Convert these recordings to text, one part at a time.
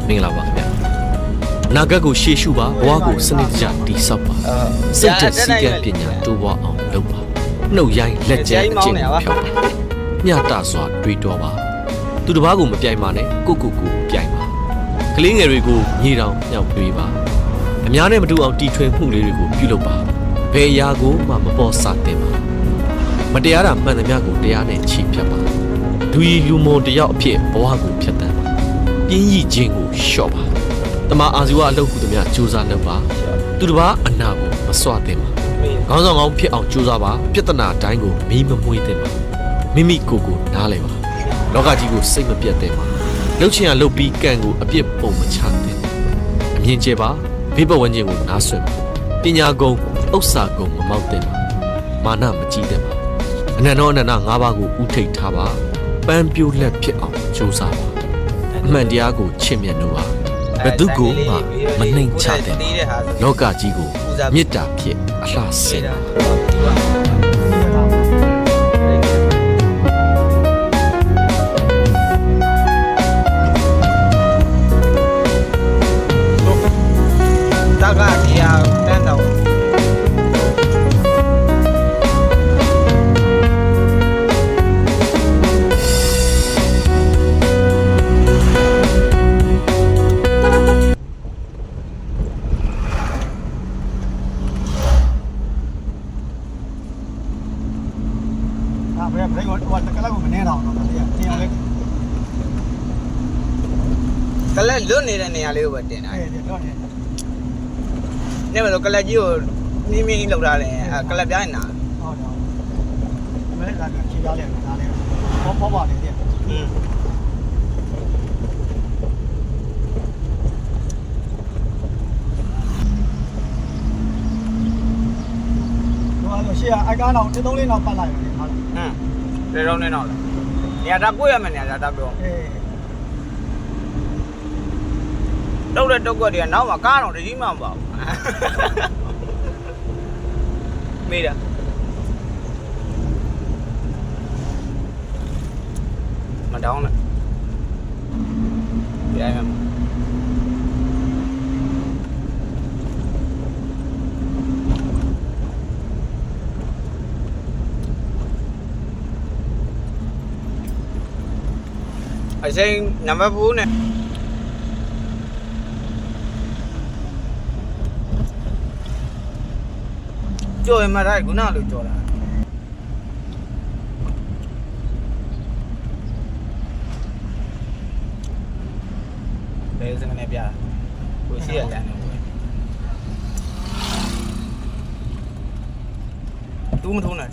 မင်္ဂလာပါခင်ဗျာနာဂတ်ကိုရှေ့ရှုပါဘဝကိုစနစ်တကျတိဆောက်ပါစိတ်သက်စီကံပညာတိုးပွားအောင်လုပ်ပါနှုတ်ရိုင်းလက်ကျဲအကျင့်ကိုဖြောက်ပါမျှတစွာတွေးတောပါသူတစ်ပါးကိုမပြိုင်ပါနဲ့ကိုပြိုင်ပါကလေးငယ်တွေကိုညီတောင်ညှောက်တွေးပါအများနဲ့မတူအောင်တီထွင်မှုလေးတွေကိုပြုလုပ်ပါဘယ်အရာကိုမှမပေါ်စတင်ပါမတရားတာမှန်သမျှကိုတရားနဲ့ချီဖြတ်ပါဒူရီလူမွန်တယောက်အဖြစ်ဘဝကိုဖြတ်တန်းပါပြင်းရည်ခြင်းကိုလျှော့ပါတမအာဇီဝအလုပ်ခုသမျှစူးစမ်းလုပ်ပါသူတစ်ပါးအနာကိုမစွတင်ပါခေါင်းဆောင်ကောင်းဖြစ်အောင်စူးစမ်းပါပြဿနာတိုင်းကိုမီးမမွှေးသင့်ပါမိမိကိုယ်ကိုနားလည်ပါလောကကြီးကိုစိတ်မပြတ်သင့်ပါလှုပ်ချင်ရလှုပ်ပြီးကံကိုအပြစ်ပုံမချသင့်အမြင်ကျပါဘေးပတ်ဝန်းကျင်ကိုနားဆွင့်ပါပညာကုံဥစ္စာကုံမမောက်သင့်ပါမာနမကြီးသင့်ပါအနန္တောအနန္တ၅ပါးကိုဥထိတ်ထားပါပန်းပြိုးလက်ဖြစ်အောင်စူးစမ်းပါအမှန်တရားကိုချစ်မြတ်လို့ပါဘယ်သူကိုမှမနှိမ်ချတဲ့လောကကြီးကိုမေတ္တာဖြင့်အလှဆင်ပါတာကတရားတန်းတော်ဘယ်ကတော့တကလောက်မနေတော့တော့တရားလေးကလည်းလွတ်နေတဲ့နေရာလေးကိုပဲတင်တာတော့နေမလို့ကလပ်ကြီးကိုနှင်းမင်းလောက်ထားတယ်ကလပ်ပြားနေတာဟုတ်တယ်မဲကချီကားလေးနားလေးပေါ်ပါနေတယ်တော့ရှေ့အိုက်ကားတော့3-4လောက်ပတ်လိုက်တယ်ဟုတ်လားလေတော့နေတော့နေရာတာကိုရမယ်နေရာတာပြောတော့တဲ့တုတ်ကွက်တွေကနောက်မှာကားတော့တကြီးမှမပါဘူးမေးတာမတောင်းနဲ့ပြိုင်မှာအချိန်နံပါတ်4နဲ့ကြော်ရမှာခုနလိုကြော်တာဘယ်စကနေပြကိုရှိရလမ်းနေတူးမထုံးနဲ့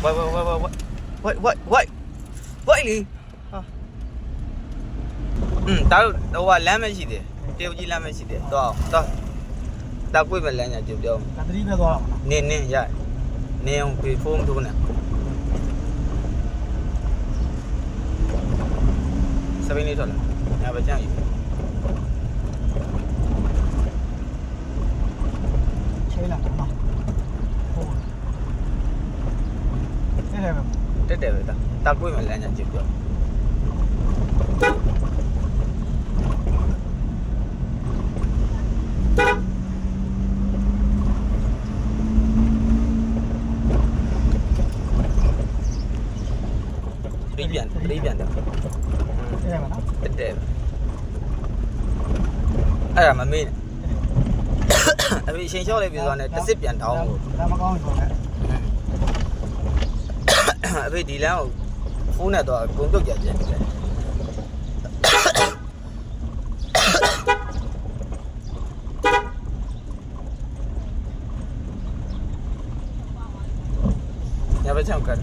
ဝိုက်လီတာတော့လမ်းမရှိတယ်တရုတ်ကြီးလမ်းမရှိတယ်တော့တာကွေ့မလမ်းညာကြုံပြောတာတတိပဲသွားတော့နင်းရနင်းအောင်ဖေဖုန်းထိုးနေစပိန်လေးထွက်လာညာပဲကြံ့ယူချေးလာတော့ဟုတ်တက်ပဲတာကွေ့မလမ်းညာကြုံပြောပြိပြန်တယ်အဲ့ဒါမလားတဲ့အဲ့ဒါမမေးနဲ့အမေရှင်လျှော့လိုက်ပြီဆိုတော့တစ်စစ်ပြန်တောင်းလို့ဒါမကောင်းဘူးဆိုတော့အဖေဒီလမ်းကိုဖုန်းနဲ့တော့အကုန်ပြုတ်ကြပြန်တယ်ညဘက်ချောက်ကတ်